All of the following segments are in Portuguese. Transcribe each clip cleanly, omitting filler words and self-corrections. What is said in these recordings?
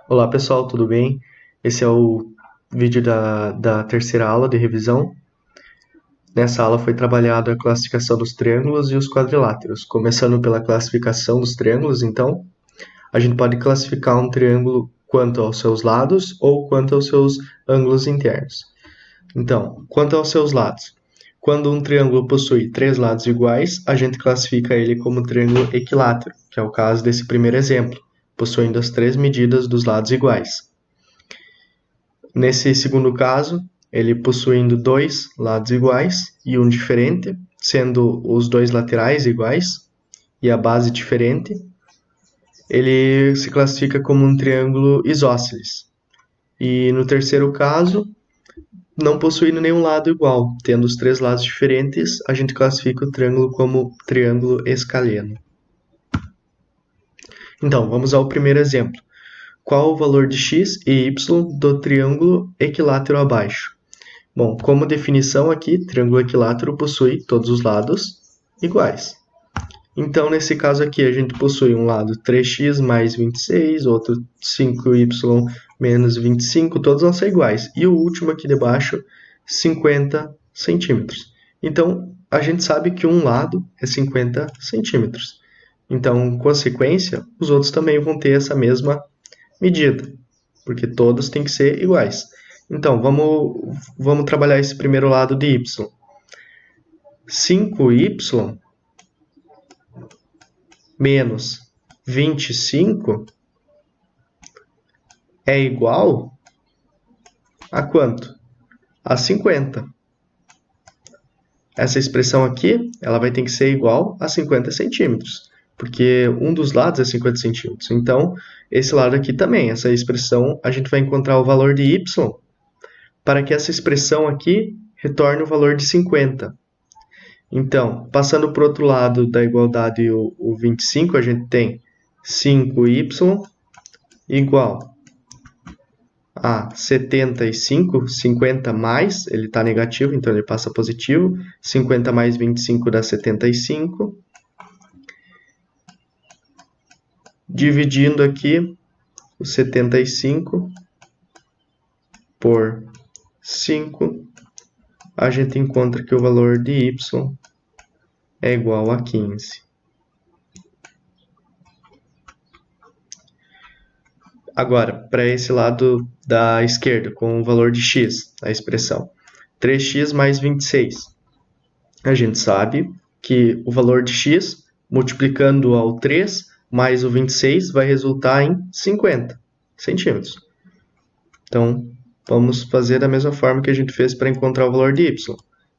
Olá pessoal, tudo bem? Esse é o vídeo da terceira aula de revisão. Nessa aula foi trabalhada a classificação dos triângulos e os quadriláteros. Começando pela classificação dos triângulos, então, a gente pode classificar um triângulo quanto aos seus lados ou quanto aos seus ângulos internos. Então, quanto aos seus lados. Quando um triângulo possui três lados iguais, a gente classifica ele como triângulo equilátero, que é o caso desse primeiro exemplo, possuindo as três medidas dos lados iguais. Nesse segundo caso, ele possuindo dois lados iguais e um diferente, sendo os dois laterais iguais e a base diferente, ele se classifica como um triângulo isósceles. E no terceiro caso, não possuindo nenhum lado igual, tendo os três lados diferentes, a gente classifica o triângulo como triângulo escaleno. Então, vamos ao primeiro exemplo. Qual o valor de x e y do triângulo equilátero abaixo? Bom, como definição aqui, triângulo equilátero possui todos os lados iguais. Então, nesse caso aqui, a gente possui um lado 3x mais 26, outro 5y menos 25, todos vão ser iguais. E o último aqui de baixo, 50 centímetros. Então, a gente sabe que um lado é 50 centímetros. Então, consequência, os outros também vão ter essa mesma medida, porque todos têm que ser iguais. Então, vamos trabalhar esse primeiro lado de y. 5y menos 25 é igual a quanto? A 50. Essa expressão aqui, ela vai ter que ser igual a 50 centímetros, porque um dos lados é 50 centímetros. Então, esse lado aqui também, essa expressão, a gente vai encontrar o valor de y para que essa expressão aqui retorne o valor de 50. Então, passando para o outro lado da igualdade, o 25, a gente tem 5y igual a 75, 50 mais, ele está negativo, então ele passa positivo, 50 mais 25 dá 75. Dividindo aqui o 75 por 5, a gente encontra que o valor de y é igual a 15. Agora, para esse lado da esquerda, com o valor de x, a expressão 3x mais 26. A gente sabe que o valor de x, multiplicando ao 3 mais o 26, vai resultar em 50 centímetros. Então, vamos fazer da mesma forma que a gente fez para encontrar o valor de y.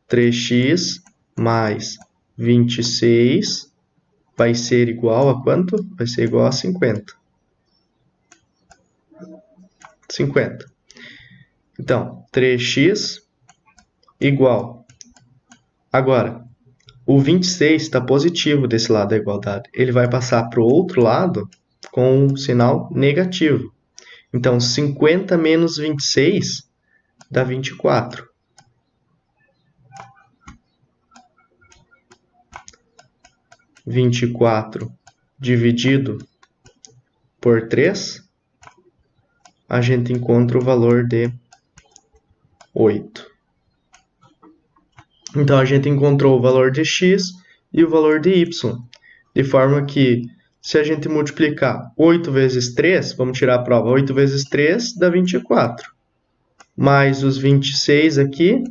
3x mais 26 vai ser igual a quanto? Vai ser igual a 50. 50. Então, 3x igual. Agora, o 26 está positivo desse lado da igualdade. Ele vai passar para o outro lado com um sinal negativo. Então, 50 menos 26 dá 24. 24 dividido por 3, a gente encontra o valor de 8. Então, a gente encontrou o valor de x e o valor de y, de forma que, se a gente multiplicar 8 vezes 3, vamos tirar a prova, 8 vezes 3 dá 24. Mais os 26 aqui,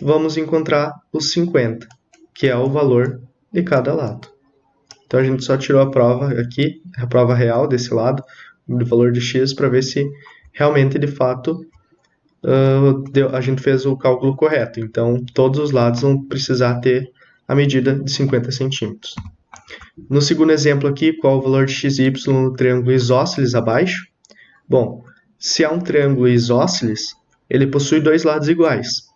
vamos encontrar os 50, que é o valor de cada lado. Então, a gente só tirou a prova aqui, a prova real desse lado, do valor de x, para ver se realmente, de fato, a gente fez o cálculo correto. Então, todos os lados vão precisar ter a medida de 50 centímetros. No segundo exemplo aqui, qual o valor de x e y no triângulo isósceles abaixo? Bom, se é um triângulo isósceles, ele possui dois lados iguais.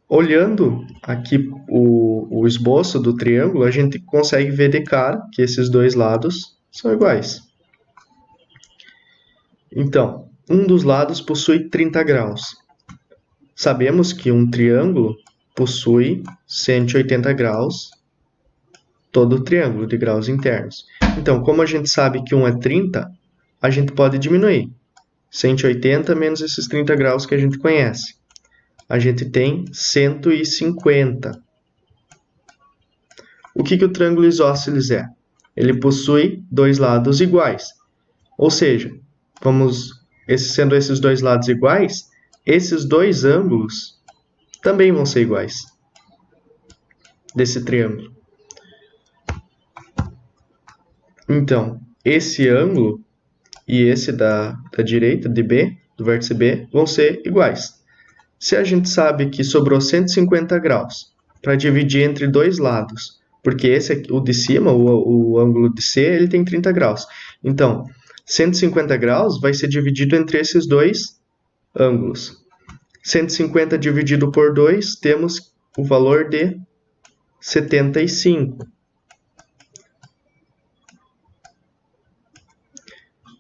Olhando aqui o esboço do triângulo, a gente consegue ver de cara que esses dois lados são iguais. Então, um dos lados possui 30 graus. Sabemos que um triângulo possui 180 graus, todo o triângulo de graus internos. Então, como a gente sabe que um é 30, a gente pode diminuir. 180 menos esses 30 graus que a gente conhece. A gente tem 150. O que o triângulo isósceles é? Ele possui dois lados iguais. Ou seja, sendo esses dois lados iguais, esses dois ângulos também vão ser iguais desse triângulo. Então, esse ângulo e esse da direita, de B, do vértice B, vão ser iguais. Se a gente sabe que sobrou 150 graus para dividir entre dois lados, porque esse aqui, o de cima, o ângulo de C, ele tem 30 graus. Então, 150 graus vai ser dividido entre esses dois ângulos. 150 dividido por 2, temos o valor de 75.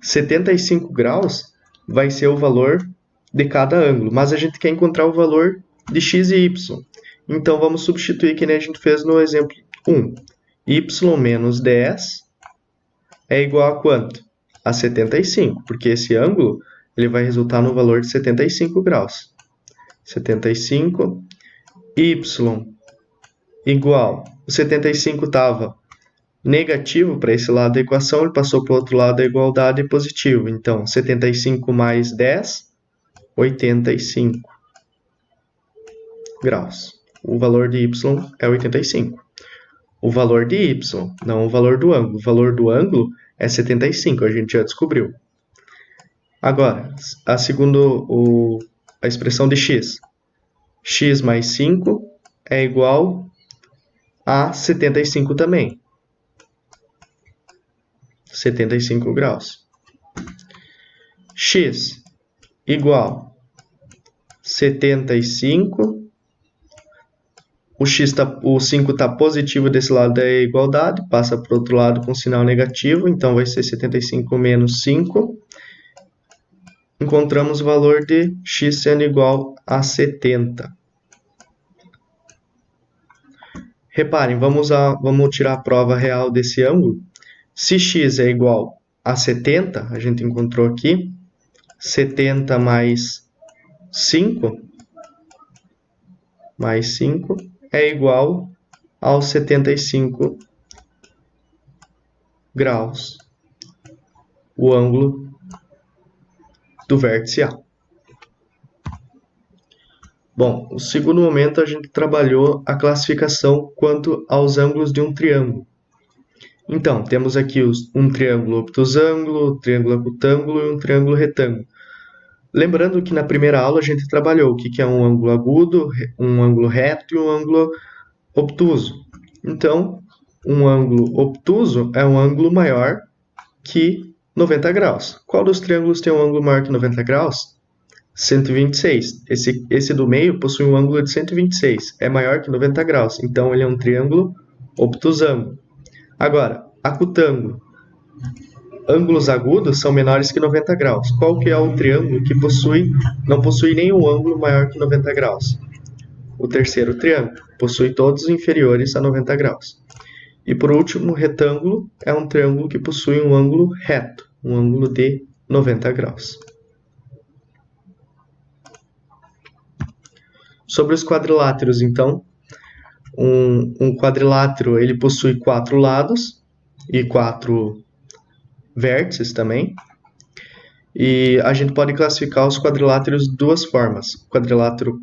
75 graus vai ser o valor de cada ângulo, mas a gente quer encontrar o valor de x e y. Então, vamos substituir que nem a gente fez no exemplo 1. Y menos 10 é igual a quanto? A 75, porque esse ângulo ele vai resultar no valor de 75 graus. 75, y igual, o 75 estava negativo para esse lado da equação, ele passou para o outro lado da igualdade positivo. Então, 75 mais 10, 85 graus. O valor de y é 85. O valor de y, não o valor do ângulo. O valor do ângulo é 75, a gente já descobriu. Agora, a expressão de x. X mais 5 é igual a 75 também. 75 graus. X igual 75. O 5 está positivo desse lado da igualdade, passa para o outro lado com sinal negativo, então vai ser 75 menos 5. Encontramos o valor de x sendo igual a 70. Reparem, vamos tirar a prova real desse ângulo. Se x é igual a 70, a gente encontrou aqui, 70 mais 5 é igual aos 75 graus, o ângulo do vértice A. Bom, no segundo momento a gente trabalhou a classificação quanto aos ângulos de um triângulo. Então, temos aqui um triângulo obtusângulo, triângulo acutângulo e um triângulo retângulo. Lembrando que na primeira aula a gente trabalhou o que é um ângulo agudo, um ângulo reto e um ângulo obtuso. Então, um ângulo obtuso é um ângulo maior que 90 graus. Qual dos triângulos tem um ângulo maior que 90 graus? 126. Esse do meio possui um ângulo de 126. É maior que 90 graus. Então, ele é um triângulo obtusângulo. Agora, acutângulo. Ângulos agudos são menores que 90 graus. Qual que é o triângulo que não possui nenhum ângulo maior que 90 graus? O terceiro triângulo. Possui todos inferiores a 90 graus. E por último, o retângulo é um triângulo que possui um ângulo reto, um ângulo de 90 graus. Sobre os quadriláteros, então, um quadrilátero ele possui 4 lados e 4 vértices também. E a gente pode classificar os quadriláteros de duas formas. O quadrilátero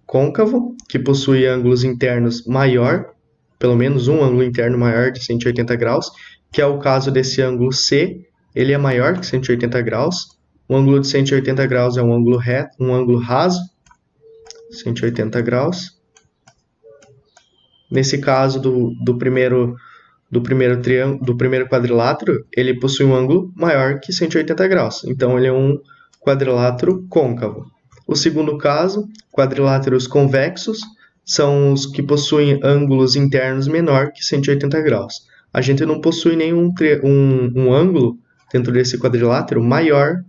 côncavo, que possui ângulos internos maior, pelo menos um ângulo interno maior de 180 graus, que é o caso desse ângulo C, ele é maior que 180 graus. O ângulo de 180 graus é um ângulo reto, um ângulo raso, 180 graus. Nesse caso do primeiro quadrilátero, ele possui um ângulo maior que 180 graus. Então, ele é um quadrilátero côncavo. O segundo caso, quadriláteros convexos, são os que possuem ângulos internos menor que 180 graus. A gente não possui nenhum um ângulo dentro desse quadrilátero maior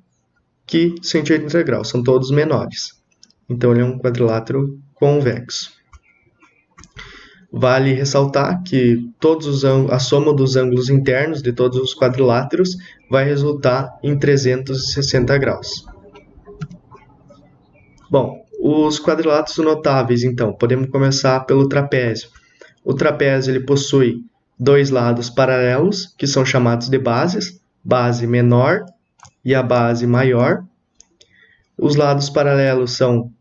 que 180 graus. São todos menores. Então, ele é um quadrilátero convexo. Vale ressaltar que a soma dos ângulos internos de todos os quadriláteros vai resultar em 360 graus. Bom, os quadriláteros notáveis, então, podemos começar pelo trapézio. O trapézio ele possui dois lados paralelos, que são chamados de bases, base menor e a base maior. Os lados paralelos são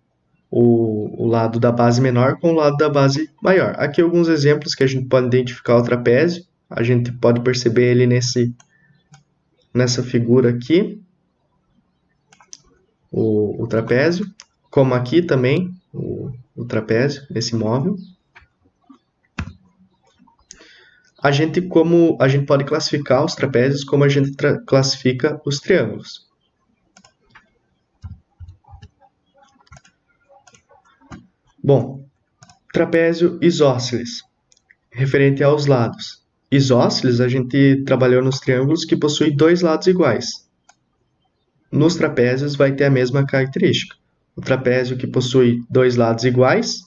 o lado da base menor com o lado da base maior. Aqui alguns exemplos que a gente pode identificar o trapézio. A gente pode perceber ele nessa figura aqui, o trapézio, como aqui também o trapézio, nesse móvel. A gente pode classificar os trapézios como a gente classifica os triângulos. Bom, trapézio isósceles, referente aos lados. Isósceles, a gente trabalhou nos triângulos que possuem dois lados iguais. Nos trapézios vai ter a mesma característica. O trapézio que possui dois lados iguais,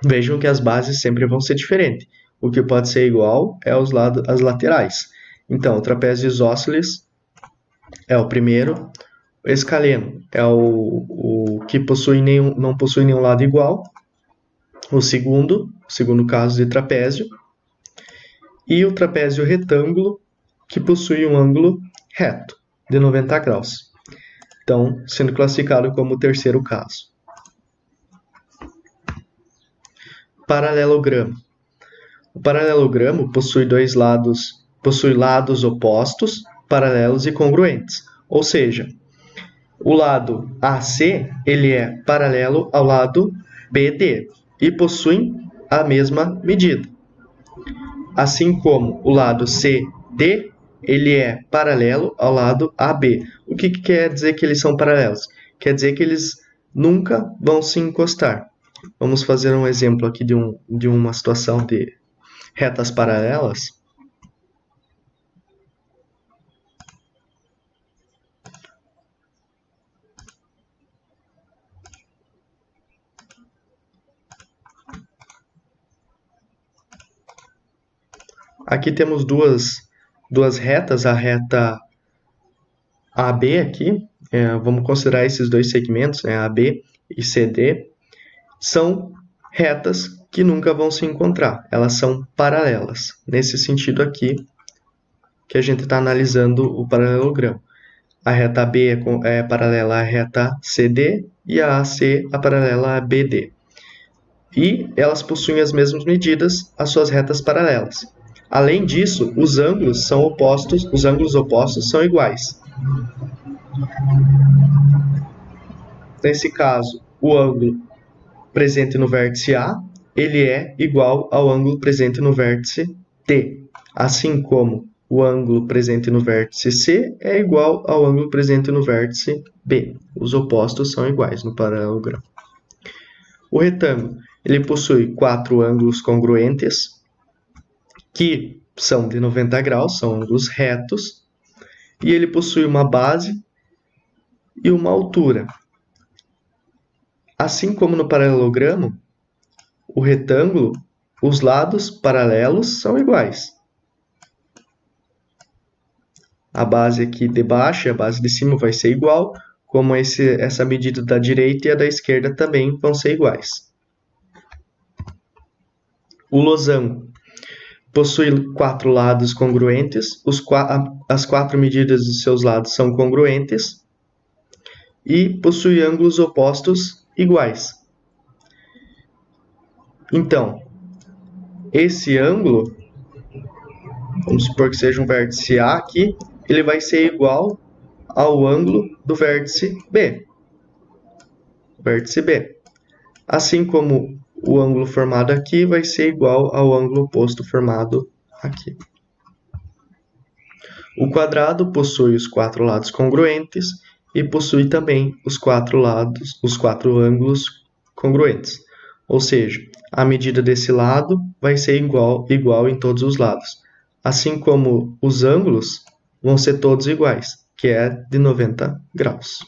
vejam que as bases sempre vão ser diferentes. O que pode ser igual é as laterais. Então, o trapézio isósceles é o primeiro. O escaleno é o que não possui nenhum lado igual. O segundo caso de trapézio. E o trapézio retângulo, que possui um ângulo reto, de 90 graus. Então, sendo classificado como o terceiro caso. Paralelogramo. O paralelogramo possui lados opostos, paralelos e congruentes. Ou seja, o lado AC ele é paralelo ao lado BD e possuem a mesma medida. Assim como o lado CD ele é paralelo ao lado AB. O que quer dizer que eles são paralelos? Quer dizer que eles nunca vão se encostar. Vamos fazer um exemplo aqui de uma situação de retas paralelas. Aqui temos duas retas, a reta AB aqui, vamos considerar esses dois segmentos, AB e CD, são retas que nunca vão se encontrar, elas são paralelas. Nesse sentido aqui, que a gente está analisando o paralelogramo. A reta AB é paralela à reta CD e a AC é paralela à BD. E elas possuem as mesmas medidas, as suas retas paralelas. Além disso, os ângulos opostos são iguais. Nesse caso, o ângulo presente no vértice A, ele é igual ao ângulo presente no vértice D, assim como o ângulo presente no vértice C é igual ao ângulo presente no vértice B. Os opostos são iguais no paralelogramo. O retângulo, ele possui 4 ângulos congruentes, que são de 90 graus, são ângulos retos, e ele possui uma base e uma altura. Assim como no paralelogramo, o retângulo, os lados paralelos são iguais. A base aqui de baixo e a base de cima vai ser igual, como essa medida da direita e a da esquerda também vão ser iguais. O losango possui 4 lados congruentes, as 4 medidas dos seus lados são congruentes e possui ângulos opostos iguais. Então, esse ângulo, vamos supor que seja um vértice A aqui, ele vai ser igual ao ângulo do vértice B. Assim como o ângulo formado aqui vai ser igual ao ângulo oposto formado aqui. O quadrado possui os 4 lados congruentes e possui também os 4 ângulos congruentes. Ou seja, a medida desse lado vai ser igual em todos os lados. Assim como os ângulos vão ser todos iguais, que é de 90 graus.